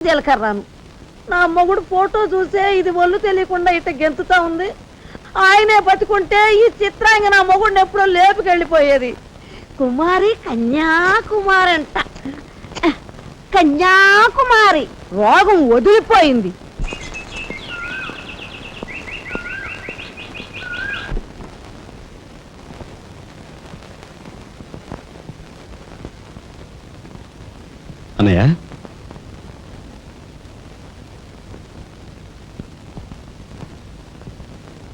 జీలకర్రాను నా మొగుడు ఫోటో చూసే ఇది ఒళ్ళు తెలియకుండా ఇట్ట గెంతుతా ఉంది. ఆయనే బతికుంటే ఈ చిత్రాంగ నా మొగుడిని ఎప్పుడో లేపుకెళ్ళిపోయేది. కుమారి కన్యాకుమారి అంట, కన్యాకుమారి రోగం వదిలిపోయింది. అన్నయ్య,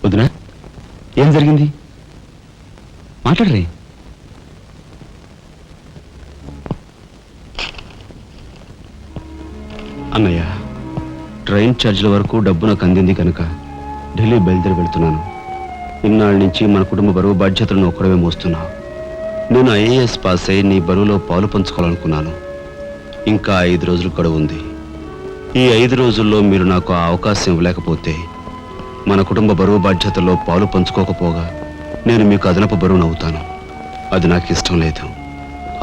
వదినా, ఏం జరిగింది? మాట్లాడరే. అన్నయ్య, ట్రైన్ ఛార్జీల వరకు డబ్బు నాకు అందింది కనుక ఢిల్లీ బయలుదేరి వెళ్తున్నాను. ఇన్నాళ్ళ నుంచి మన కుటుంబ బరువు బాధ్యతలను ఒక్కడమే మోస్తున్నావు. నేను ఐఏఎస్ పాస్ అయి నీ బరువులో పాలు పంచుకోవాలనుకున్నాను. ఇంకా 5 రోజులు గడువు ఉంది. ఈ 5 రోజుల్లో మీరు నాకు ఆ అవకాశం ఇవ్వలేకపోతే మన కుటుంబ బరువు బాధ్యతల్లో పాలు పంచుకోకపోగా నేను మీకు అదనపు బరువునవుతాను. అది నాకు ఇష్టం లేదు.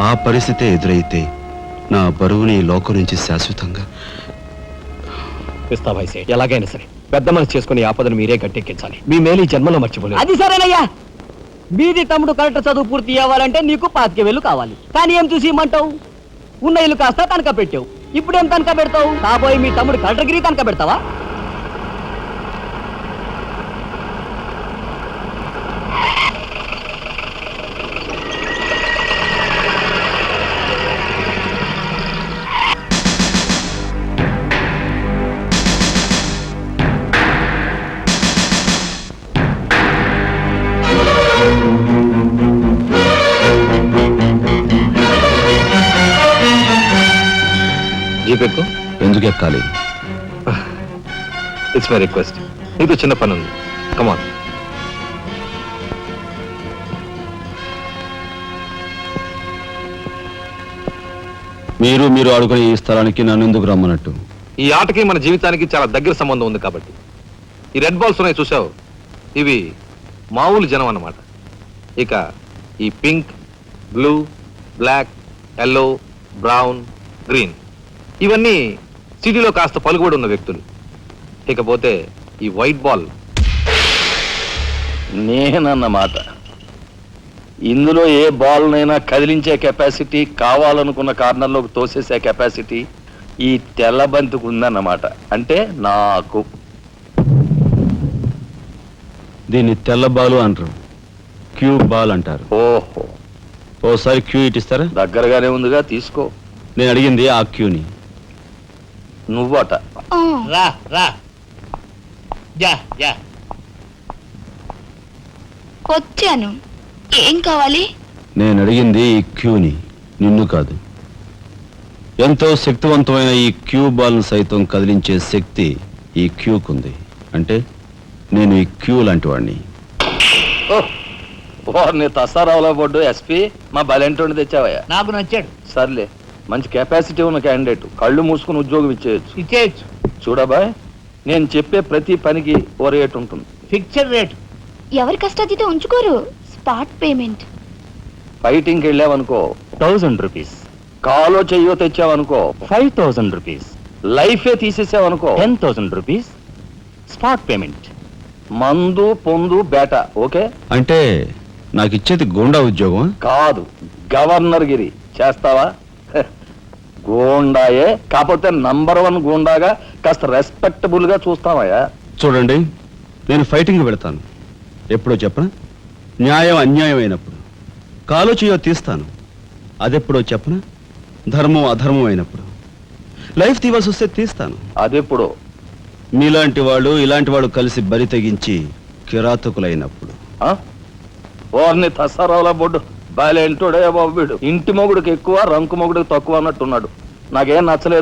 ఆ పరిస్థితే ఎదురైతే నా బరువుని ఈ లోకం నుంచి శాశ్వతంగా ఎలాగైనా సరే పెద్ద మనసు చేసుకుని ఆపదను మీరే గట్టెక్కించాలి. మీ మేలు జన్మలో మర్చిపోలేదు. అది సరేనయ్యా. మీది తమ్ముడు కరెక్ట్ చదువు పూర్తి అవ్వాలంటే నీకు 25,000 కావాలి. కానీ ఏం చూసి ఇమ్మంటావు? ఉన్న ఇల్లు కాస్త తనక పెట్టావు. ఇప్పుడేం తనక పెడతావు? కాబోయే మీ తమ్ముడు కలెక్టర్గిరి తనక పెడతావా? జీపెక్కు. ఎందుకు ఎక్కాలి? It's my request. నీకు చిన్న పని ఉంది. కమాన్. మీరు ఆడుకునే ఈ స్థలానికి నన్ను ఎందుకు రమ్మన్నట్టు? ఈ ఆటకి మన జీవితానికి చాలా దగ్గర సంబంధం ఉంది కాబట్టి. ఈ రెడ్ బాల్స్ ఉన్నాయి చూసావు, ఇవి మామూలు జనం అన్నమాట. ఇక ఈ pink, blue, black, yellow, brown, green ఇవన్నీ సిటీలో కాస్త పలుకుబడి ఉన్న వ్యక్తులు. ఇకపోతే ఈ వైట్ బాల్ నేనన్నమాట. ఇందులో ఏ బాల్నైనా కదిలించే కెపాసిటీ, కావాలనుకున్న కార్నర్లోకి తోసేసే కెపాసిటీ ఈ తెల్ల బంతికి ఉందన్నమాట. అంటే నాకు. దీన్ని తెల్ల బాలు అంటారు, క్యూ బాల్ అంటారు. ఓహో, ఓసారి క్యూ ఇటిస్తారా? దగ్గరగానే ఉందిగా, తీసుకో. నేను అడిగింది ఆ క్యూని. నువ్వట. రా రా. వచ్చాను. ఏం కావాలి? నేను అడిగింది ఈ క్యూని, నిన్ను కాదు. ఎంతో శక్తివంతమైన ఈ క్యూ బాల్ను సైతం కదిలించే శక్తి ఈ క్యూకుంది. అంటే నేను ఈ క్యూ లాంటి వాడిని. నీ తసారావులో పడ్డు ఎస్పీ మా బలెంటోని తెచ్చావయ్యా. నాకు నచ్చాడు. సర్లే, మంచి కెపాసిటీ ఉన్న క్యాండిడేట్. కళ్ళు మూసుకుని ఉద్యోగం ఇచ్చేయచ్చు. చూడబాయ్, నేను చెప్పే ప్రతి పనికి ఓ రేట్ ఉంటుంది. Fixed rate. ఎవరి కష్టాతీత ఉంచుకోరు. Spot payment. ఫైటింగ్కి వెళ్ళావనుకో 1000 రూపీస్. కాలో చెయ్యో తెచ్చావనుకో 5000 రూపీస్. లైఫే తీసేసావనుకో 10,000 రూపీస్. Spot payment. మందు పొందు బేట. ఓకే? అంటే నాకు ఇచ్చేది గూండా ఉద్యోగం కాదు, గవర్నర్ గిరి. చేస్తావా? గూండాయే, కాకపోతే నంబర్ 1 గూండాగా కాస్త రెస్పెక్టబుల్ గా చూస్తావయ్యా. చూడండి, నేను ఫైటింగ్ పెడతాను. ఎప్పుడో చెప్పనా? న్యాయం అన్యాయం అయినప్పుడు. కాలో చేయో తీస్తాను. అదెప్పుడో చెప్పనా? ధర్మం అధర్మం అయినప్పుడు. లైఫ్ తీవాల్సి వస్తే తీస్తాను. అదెప్పుడు? మీలాంటి వాళ్ళు ఇలాంటి వాళ్ళు కలిసి బరి తెగించి కిరాతకులైనప్పుడు. ఓర్ని తసారావుల బొడ్డు బాలేంటోడే బాబు. వీడు ఇంటి మొగుడికి ఎక్కువ, రంకు మొగుడికి తక్కువ అన్నట్టున్నాడు. నాకేం నచ్చలేదు.